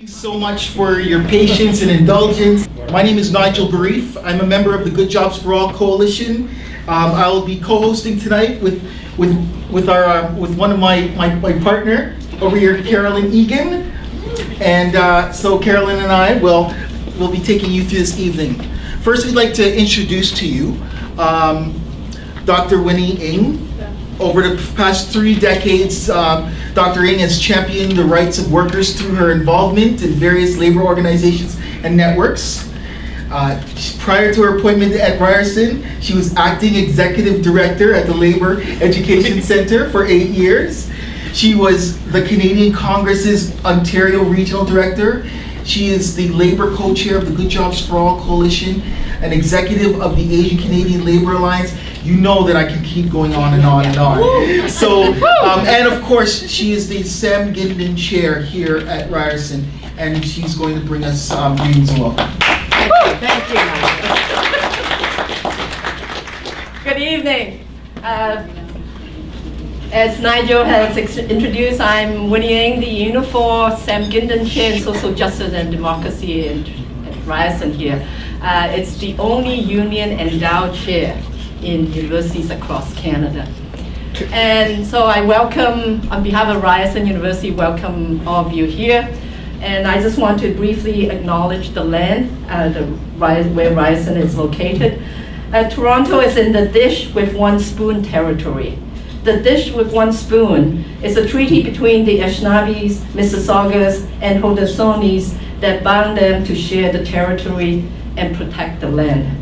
Thank you so much for your patience and indulgence. My name is Nigel Barriffe. I'm a member of the Good Jobs for All Coalition. I will be co-hosting tonight with one of my partner over here, Carolyn Egan. And so Carolyn and I will be taking you through this evening. First, we'd like to introduce to you Dr. Winnie Ng. Over the past 3 decades, Dr. Ng has championed the rights of workers through her involvement in various labor organizations and networks. Prior to her appointment at Ryerson, she was acting executive director at the Labor Education Center for 8 years. She was the Canadian Congress's Ontario Regional Director. She is the Labor co-chair of the Good Jobs for All Coalition, an executive of the Asian Canadian Labor Alliance. You know that I can keep going on and on and on. So, and of course, she is the Sam Gindin Chair here at Ryerson, and she's going to bring us greetings and welcome. Thank you. Good evening. As Nigel has introduced, I'm Winnie Ng, the Unifor Sam Gindin Chair in Social Justice and Democracy at Ryerson here. It's the only union endowed chair in universities across Canada. And so I welcome, on behalf of Ryerson University, welcome all of you here. And I just want to briefly acknowledge the land where Ryerson is located. Toronto is in the dish with one spoon territory. The dish with one spoon is a treaty between the Anishinaabes, Mississaugas, and Hautestonis that bound them to share the territory and protect the land.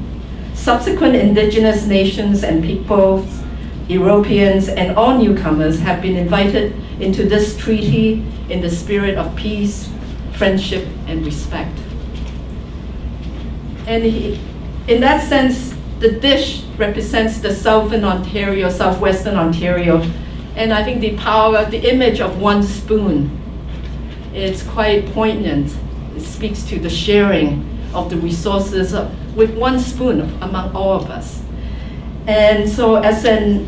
Subsequent Indigenous nations and peoples, Europeans, and all newcomers have been invited into this treaty in the spirit of peace, friendship, and respect. And in that sense, the dish represents the Southern Ontario, Southwestern Ontario, and I think the power, the image of one spoon is quite poignant. It speaks to the sharing of the resources with one spoon among all of us. And so as a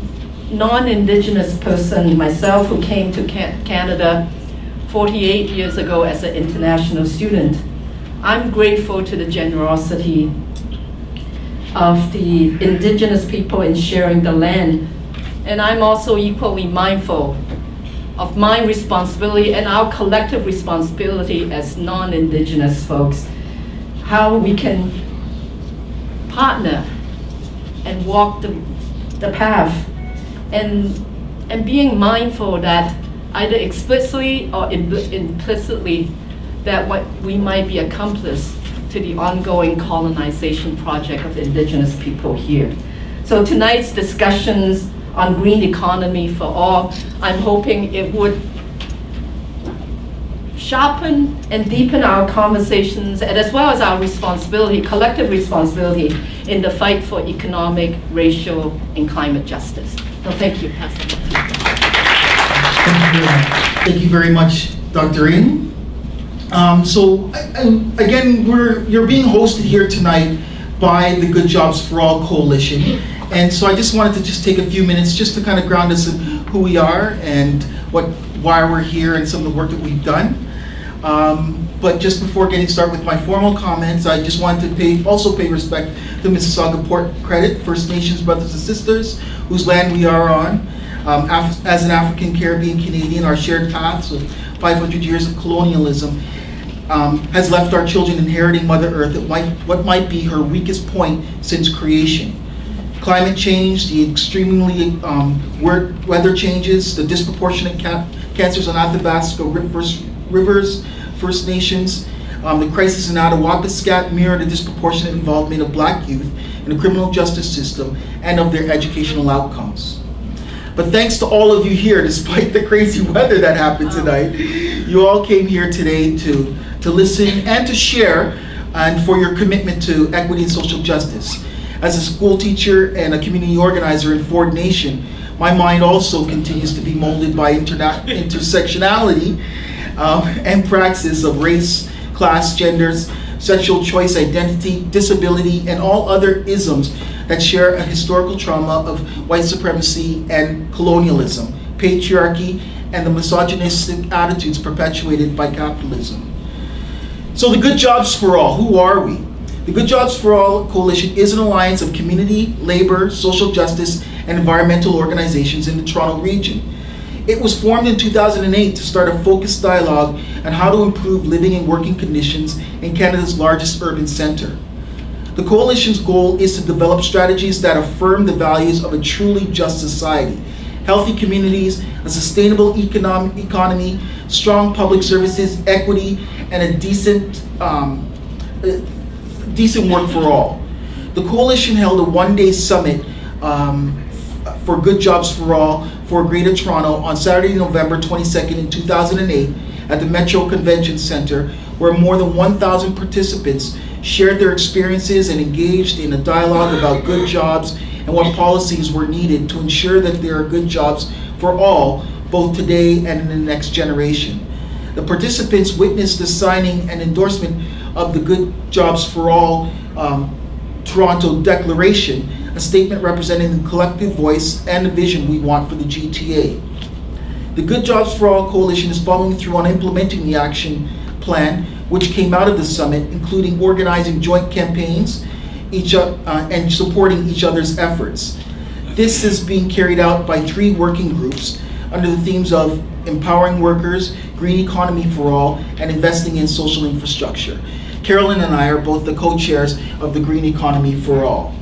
non-Indigenous person myself who came to Canada 48 years ago as an international student, I'm grateful to the generosity of the Indigenous people in sharing the land. And I'm also equally mindful of my responsibility and our collective responsibility as non-Indigenous folks, how we can partner and walk the path, and being mindful that either explicitly or implicitly that what we might be accomplice to the ongoing colonization project of Indigenous people here. So tonight's discussions on green economy for all, I'm hoping it would sharpen and deepen our conversations, and as well as our responsibility, collective responsibility in the fight for economic, racial, and climate justice. So thank you. Thank you very much, Dr. Ng. So again, you're being hosted here tonight by the Good Jobs for All Coalition. And so I just wanted to just take a few minutes just to kind of ground us in who we are and why we're here and some of the work that we've done. But just before getting started with my formal comments, I just wanted to also pay respect to Mississauga Port Credit First Nations brothers and sisters whose land we are on. As an African Caribbean Canadian, our shared paths of 500 years of colonialism has left our children inheriting Mother Earth at what might be her weakest point since creation. Climate change, the extremely weather changes, the disproportionate cancers on Athabasca rivers, First Nations, the crisis in Attawapiskat mirror the disproportionate involvement of Black youth in the criminal justice system and of their educational outcomes. But thanks to all of you here, despite the crazy weather that happened tonight, you all came here today to listen and to share, and for your commitment to equity and social justice. As a school teacher and a community organizer in Ford Nation, my mind also continues to be molded by intersectionality and praxis of race, class, genders, sexual choice, identity, disability, and all other isms that share a historical trauma of white supremacy and colonialism, patriarchy, and the misogynistic attitudes perpetuated by capitalism. So the Good Jobs for All, who are we? The Good Jobs for All Coalition is an alliance of community, labor, social justice, and environmental organizations in the Toronto region. It was formed in 2008 to start a focused dialogue on how to improve living and working conditions in Canada's largest urban centre. The coalition's goal is to develop strategies that affirm the values of a truly just society, healthy communities, a sustainable economy, strong public services, equity, and a decent work for all. The coalition held a one-day summit for Good Jobs for All for Greater Toronto on Saturday, November 22nd in 2008 at the Metro Convention Centre, where more than 1,000 participants shared their experiences and engaged in a dialogue about good jobs and what policies were needed to ensure that there are good jobs for all, both today and in the next generation. The participants witnessed the signing and endorsement of the Good Jobs for All Toronto Declaration, a statement representing the collective voice and the vision we want for the GTA. The Good Jobs for All Coalition is following through on implementing the action plan, which came out of the summit, including organizing joint campaigns and supporting each other's efforts. This is being carried out by 3 working groups under the themes of empowering workers, green economy for all, and investing in social infrastructure. Carolyn and I are both the co-chairs of the Green Economy for All.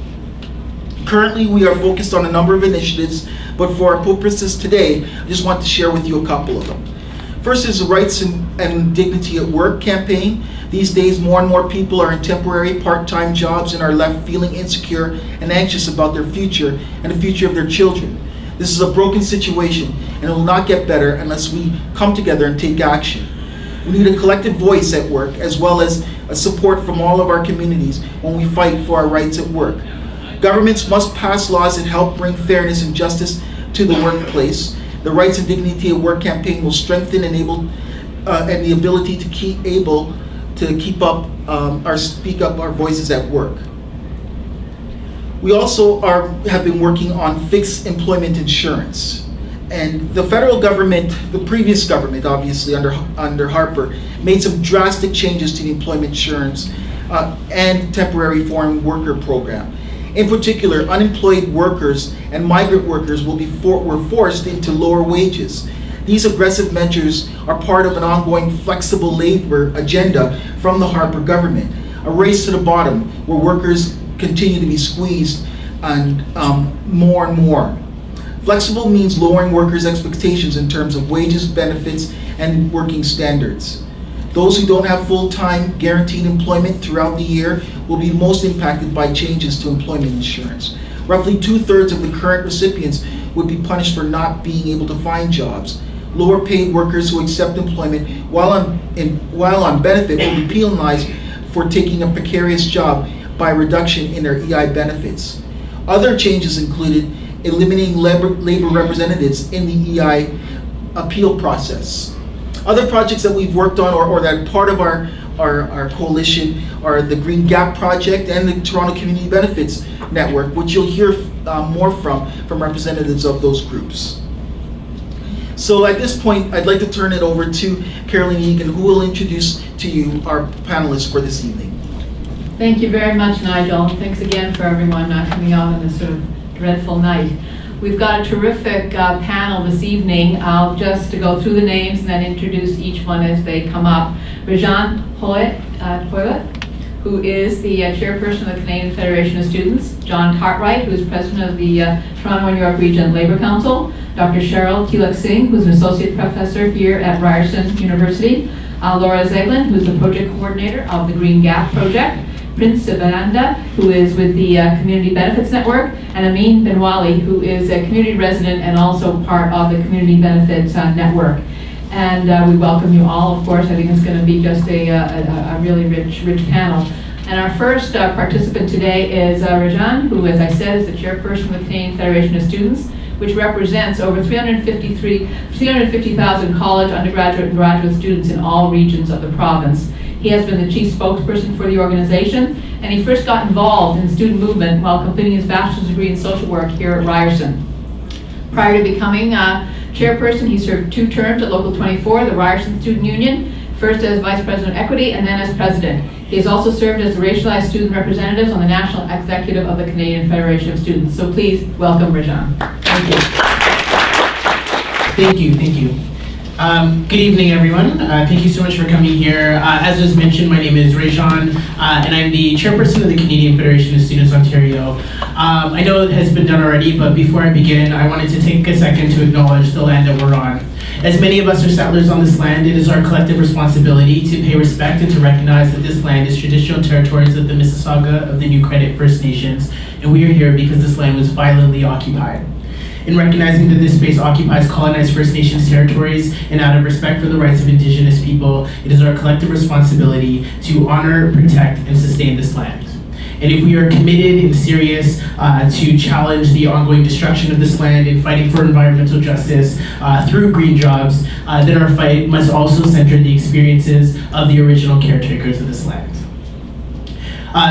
Currently, we are focused on a number of initiatives, but for our purposes today, I just want to share with you a couple of them. First is the Rights and Dignity at Work campaign. These days, more and more people are in temporary part-time jobs and are left feeling insecure and anxious about their future and the future of their children. This is a broken situation, and it will not get better unless we come together and take action. We need a collective voice at work, as well as a support from all of our communities when we fight for our rights at work. Governments must pass laws that help bring fairness and justice to the workplace. The Rights and Dignity at Work campaign will strengthen and the ability to keep up speak up our voices at work. We also have been working on fixed employment insurance. And the federal government, the previous government, obviously under Harper, made some drastic changes to the employment insurance and temporary foreign worker program. In particular, unemployed workers and migrant workers were forced into lower wages. These aggressive measures are part of an ongoing flexible labor agenda from the Harper government, a race to the bottom where workers continue to be squeezed and more and more. Flexible means lowering workers' expectations in terms of wages, benefits, and working standards. Those who don't have full-time guaranteed employment throughout the year will be most impacted by changes to employment insurance. Roughly 2/3 of the current recipients would be punished for not being able to find jobs. Lower paid workers who accept employment while on benefit will be penalized for taking a precarious job by a reduction in their EI benefits. Other changes included eliminating labor representatives in the EI appeal process. Other projects that we've worked on or that are part of our coalition are the Green Gap Project and the Toronto Community Benefits Network, which you'll hear more from representatives of those groups. So at this point, I'd like to turn it over to Carolyn Egan, who will introduce to you our panelists for this evening. Thank you very much, Nigel. Thanks again for everyone coming out on this sort of dreadful night. We've got a terrific panel this evening. I'll just go through the names and then introduce each one as they come up. Rajean Hoilett, who is the chairperson of the Canadian Federation of Students. John Cartwright, who is president of the Toronto and York Region Labour Council. Dr. Cheryl Tilak-Singh, who's an associate professor here at Ryerson University. Laura Zeglin, who's the project coordinator of the Green Gap Project. Prince Sivananda, who is with the Community Benefits Network, and Amin Benwali, who is a community resident and also part of the Community Benefits Network. And we welcome you all, of course. I think it's going to be just a really rich panel. And our first participant today is Rajean, who, as I said, is the chairperson of the Canadian Federation of Students, which represents over 350,000 college, undergraduate, and graduate students in all regions of the province. He has been the chief spokesperson for the organization, and he first got involved in the student movement while completing his bachelor's degree in social work here at Ryerson. Prior to becoming chairperson, he served 2 terms at Local 24, the Ryerson Student Union, first as Vice President of Equity and then as President. He has also served as the racialized student representatives on the National Executive of the Canadian Federation of Students. So please welcome Rajean. Thank you. Thank you. Good evening, everyone. Thank you so much for coming here. As was mentioned, my name is Rajean, and I'm the Chairperson of the Canadian Federation of Students, Ontario. I know it has been done already, but before I begin, I wanted to take a second to acknowledge the land that we're on. As many of us are settlers on this land, it is our collective responsibility to pay respect and to recognize that this land is traditional territories of the Mississauga of the New Credit First Nations, and we are here because this land was violently occupied. In recognizing that this space occupies colonized First Nations territories and out of respect for the rights of Indigenous people, it is our collective responsibility to honor, protect, and sustain this land. And if we are committed and serious to challenge the ongoing destruction of this land and fighting for environmental justice through green jobs, then our fight must also center the experiences of the original caretakers of this land.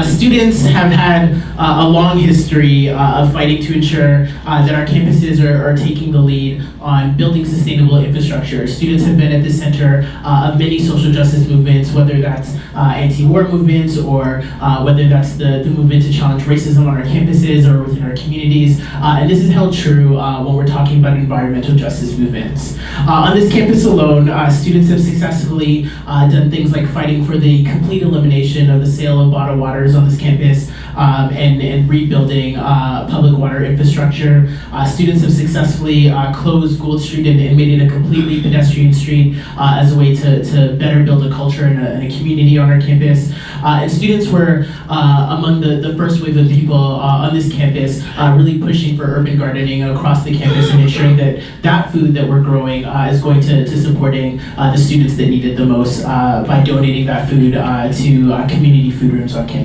Students have had a long history of fighting to ensure that our campuses are taking the lead on building sustainable infrastructure. Students have been at the center of many social justice movements, whether that's anti-war movements or whether that's the movement to challenge racism on our campuses or within our communities. And this is held true when we're talking about environmental justice movements. On this campus alone, students have successfully done things like fighting for the complete elimination of the sale of bottled water on this campus and rebuilding public water infrastructure. Students have successfully closed Gould Street and made it a completely pedestrian street as a way to better build a culture and a community on our campus. And students were among the first wave of people on this campus really pushing for urban gardening across the campus and ensuring that food that we're growing is going to supporting the students that need it the most by donating that food to community food rooms on campus.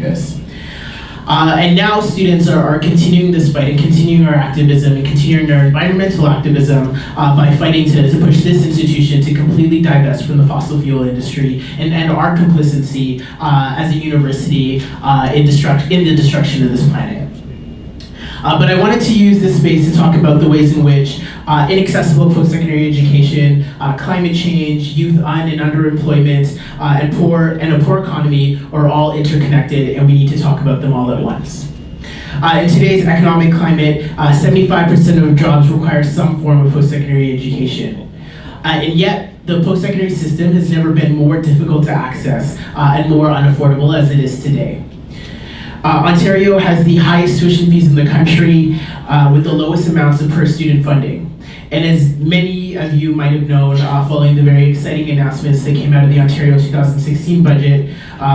And now students are continuing this fight and continuing our activism and continuing our environmental activism by fighting to push this institution to completely divest from the fossil fuel industry and our complicity as a university in the destruction of this planet. But I wanted to use this space to talk about the ways in which inaccessible post-secondary education, climate change, youth and underemployment, and a poor economy are all interconnected, and we need to talk about them all at once. In today's economic climate, 75% of jobs require some form of post-secondary education. And yet, the post-secondary system has never been more difficult to access and more unaffordable as it is today. Ontario has the highest tuition fees in the country with the lowest amounts of per student funding. And as many of you might have known following the very exciting announcements that came out of the Ontario 2016 budget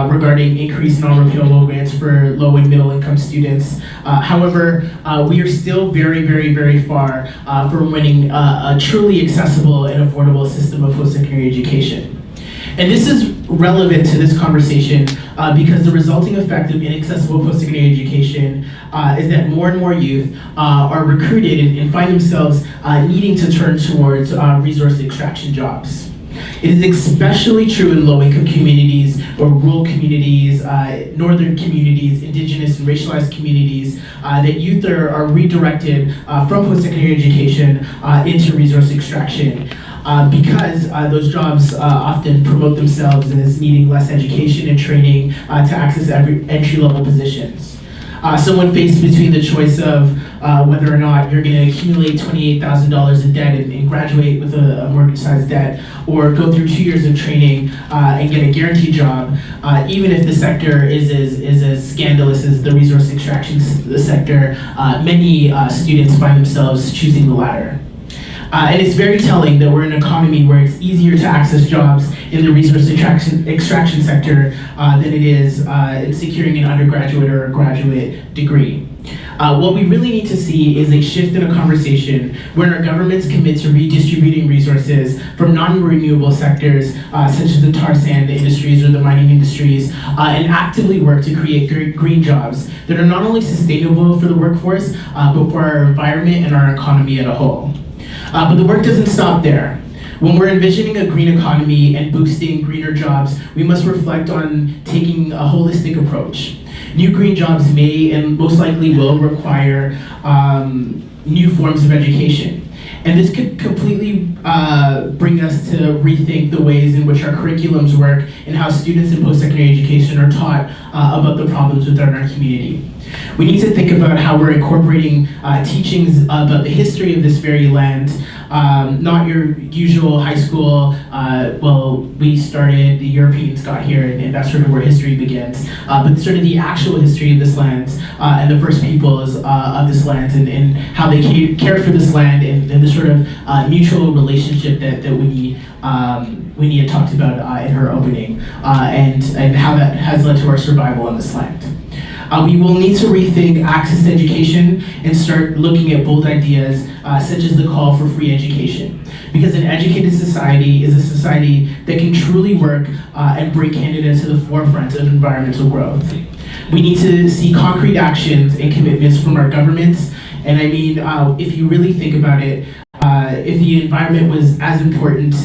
regarding increased non-repealable grants for low and middle income students. However, we are still very, very, very far from winning a truly accessible and affordable system of post-secondary education. And this is relevant to this conversation because the resulting effect of inaccessible post-secondary education is that more and more youth are recruited and find themselves needing to turn towards resource extraction jobs. It is especially true in low-income communities or rural communities, northern communities, Indigenous and racialized communities, that youth are redirected from post-secondary education into resource extraction. Because those jobs often promote themselves as needing less education and training to access entry-level positions. Someone faced between the choice of whether or not you're going to accumulate $28,000 in debt and graduate with a mortgage-sized debt, or go through 2 years of training and get a guaranteed job, even if the sector is as scandalous as the resource extraction sector, many students find themselves choosing the latter. And it's very telling that we're in an economy where it's easier to access jobs in the resource extraction sector than it is in securing an undergraduate or a graduate degree. What we really need to see is a shift in a conversation where our governments commit to redistributing resources from non-renewable sectors such as the tar sand industries or the mining industries and actively work to create green jobs that are not only sustainable for the workforce but for our environment and our economy as a whole. But the work doesn't stop there. When we're envisioning a green economy and boosting greener jobs, we must reflect on taking a holistic approach. New green jobs may and most likely will require new forms of education. And this could completely bring us to rethink the ways in which our curriculums work and how students in post-secondary education are taught about the problems within our community. We need to think about how we're incorporating teachings about the history of this very land, not your usual high school, we started, the Europeans got here, and that's sort of where history begins, but sort of the actual history of this land and the first peoples of this land and how they cared for this land and the sort of mutual relationship that Winnie had talked about in her opening, and how that has led to our survival on this land. We will need to rethink access to education and start looking at bold ideas such as the call for free education. Because an educated society is a society that can truly work and bring Canada to the forefront of environmental growth. We need to see concrete actions and commitments from our governments. And I mean, if you really think about it, if the environment was as important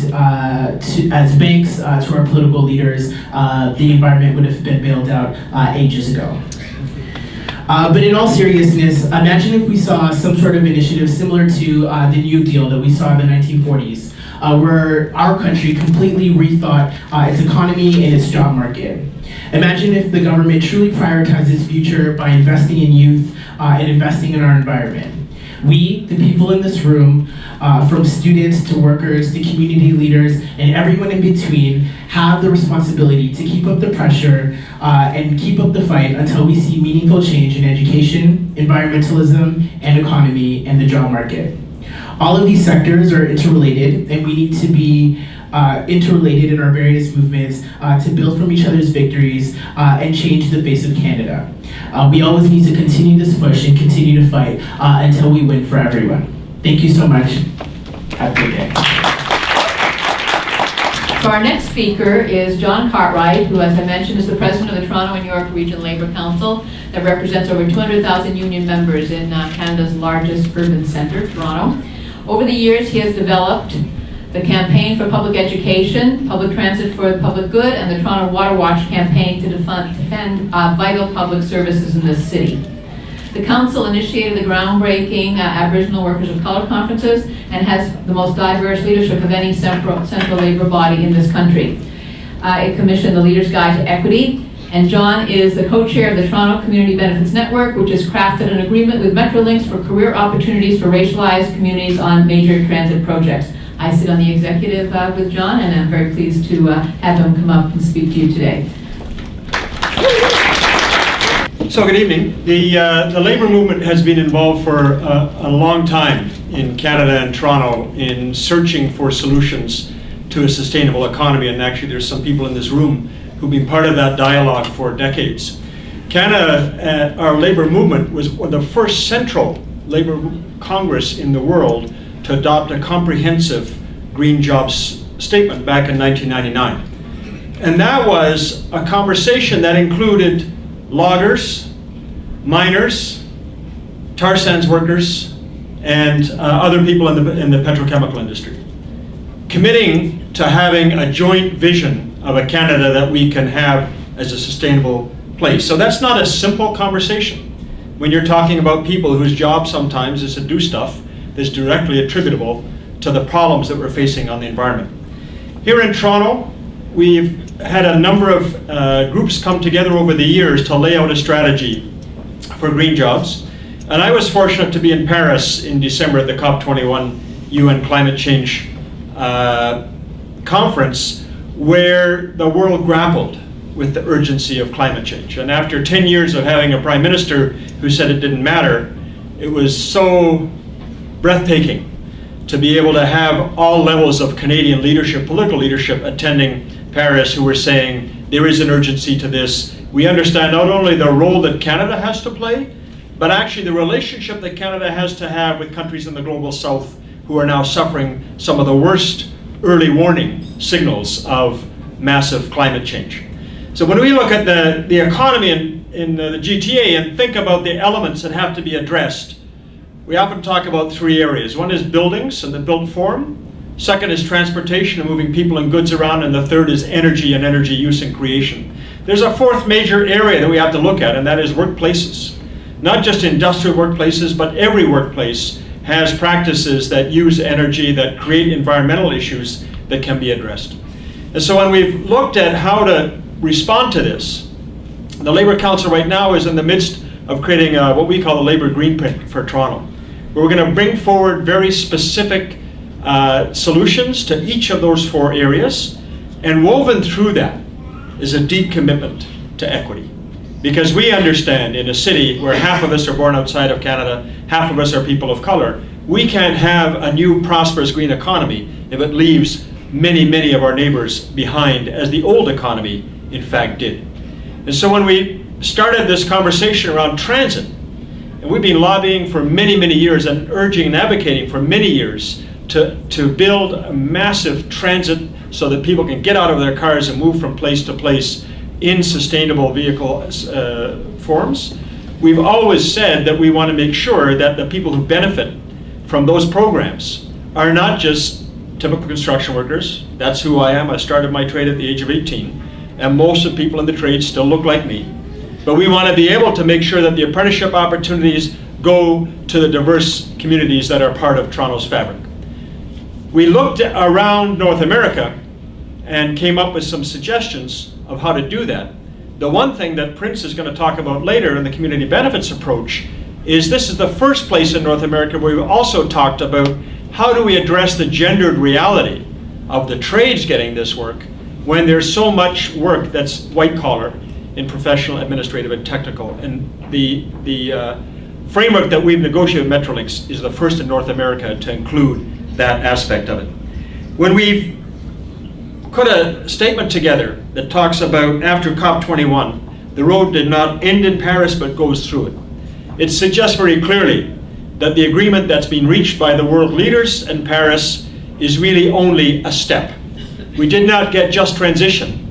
as banks to our political leaders, the environment would have been bailed out ages ago. But in all seriousness, imagine if we saw some sort of initiative similar to the New Deal that we saw in the 1940s, where our country completely rethought its economy and its job market. Imagine if the government truly prioritized its future by investing in youth and investing in our environment. We, the people in this room, from students to workers to community leaders and everyone in between, have the responsibility to keep up the pressure and keep up the fight until we see meaningful change in education, environmentalism, and economy and the job market. All of these sectors are interrelated, and we need to be interrelated in our various movements to build from each other's victories and change the face of Canada. We always need to continue this push and continue to fight until we win for everyone. Thank you so much. Have a good day. So our next speaker is John Cartwright, who, as I mentioned, is the president of the Toronto and York Region Labour Council that represents over 200,000 union members in Canada's largest urban centre, Toronto. Over the years, he has developed the Campaign for Public Education, Public Transit for the Public Good, and the Toronto Water Watch campaign to defend vital public services in this city. The council initiated the groundbreaking Aboriginal Workers of Colour conferences and has the most diverse leadership of any central labour body in this country. It commissioned the Leader's Guide to Equity, and John is the co-chair of the Toronto Community Benefits Network, which has crafted an agreement with Metrolinx for career opportunities for racialized communities on major transit projects. I sit on the executive with John, and I'm very pleased to have him come up and speak to you today. So good evening. The labour movement has been involved for a long time in Canada and Toronto in searching for solutions to a sustainable economy, and actually there's some people in this room who've been part of that dialogue for decades. Canada, our labour movement was the first central labour congress in the world to adopt a comprehensive green jobs statement back in 1999. And that was a conversation that included loggers, miners, tar sands workers, and other people in the petrochemical industry, committing to having a joint vision of a Canada that we can have as a sustainable place. So that's not a simple conversation when you're talking about people whose job sometimes is to do stuff that's directly attributable to the problems that we're facing on the environment. Here in Toronto, we've had a number of groups come together over the years to lay out a strategy for green jobs. And I was fortunate to be in Paris in December at the COP21 UN Climate Change conference, where the world grappled with the urgency of climate change. And after 10 years of having a prime minister who said it didn't matter, it was so breathtaking to be able to have all levels of Canadian leadership, political leadership, attending Paris, who were saying there is an urgency to this. We understand not only the role that Canada has to play, but actually the relationship that Canada has to have with countries in the global south who are now suffering some of the worst early warning signals of massive climate change. So when we look at the economy in the GTA and think about the elements that have to be addressed, we often talk about three areas. One is buildings and the built form. Second is transportation and moving people and goods around. And the third is energy and energy use and creation. There's a fourth major area that we have to look at, and that is workplaces. Not just industrial workplaces, but every workplace has practices that use energy, that create environmental issues that can be addressed. And so when we've looked at how to respond to this, the Labour Council right now is in the midst of creating what we call the Labour Greenprint for Toronto, where we're going to bring forward very specific solutions to each of those 4 areas, and woven through that is a deep commitment to equity. Because we understand in a city where half of us are born outside of Canada, half of us are people of color, we can't have a new prosperous green economy if it leaves many, many of our neighbors behind, as the old economy in fact did. And so when we started this conversation around transit, and we've been lobbying for many, many years and urging and advocating for many years to build a massive transit so that people can get out of their cars and move from place to place in sustainable vehicle forms, we've always said that we want to make sure that the people who benefit from those programs are not just typical construction workers. That's who I am. I started my trade at the age of 18, and most of the people in the trade still look like me. But we want to be able to make sure that the apprenticeship opportunities go to the diverse communities that are part of Toronto's fabric. We looked around North America and came up with some suggestions of how to do that. The one thing that Prince is going to talk about later in the community benefits approach is this is the first place in North America where we've also talked about how do we address the gendered reality of the trades getting this work when there's so much work that's white collar in professional, administrative, and technical. And the framework that we've negotiated with Metrolinx is the first in North America to include that aspect of it. When we've put a statement together that talks about after COP21, the road did not end in Paris but goes through it. It suggests very clearly that the agreement that's been reached by the world leaders in Paris is really only a step. We did not get just transition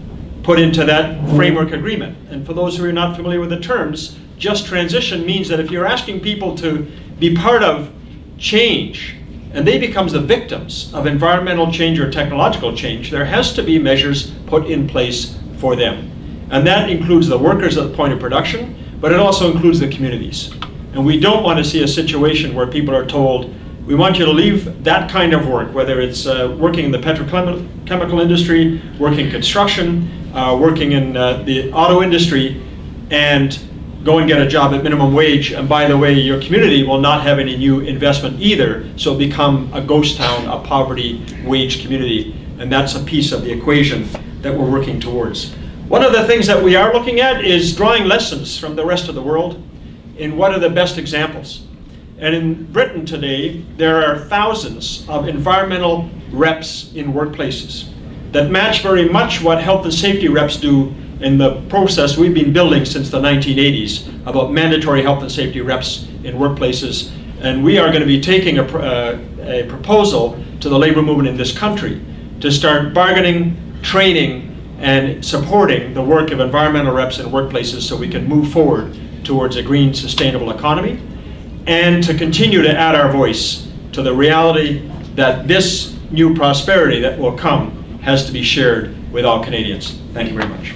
put into that framework agreement. And for those who are not familiar with the terms, just transition means that if you're asking people to be part of change, and they become the victims of environmental change or technological change, there has to be measures put in place for them. And that includes the workers at the point of production, but it also includes the communities. And we don't want to see a situation where people are told, we want you to leave that kind of work, whether it's working in the petrochemical industry, working construction, working in the auto industry, and go and get a job at minimum wage, and by the way, your community will not have any new investment either, so become a ghost town, a poverty wage community, and that's a piece of the equation that we're working towards. One of the things that we are looking at is drawing lessons from the rest of the world in what are the best examples. And in Britain today, there are thousands of environmental reps in workplaces that match very much what health and safety reps do in the process we've been building since the 1980s about mandatory health and safety reps in workplaces. And we are going to be taking a proposal to the labor movement in this country to start bargaining, training, and supporting the work of environmental reps in workplaces so we can move forward towards a green, sustainable economy, and to continue to add our voice to the reality that this new prosperity that will come has to be shared with all Canadians. Thank you very much.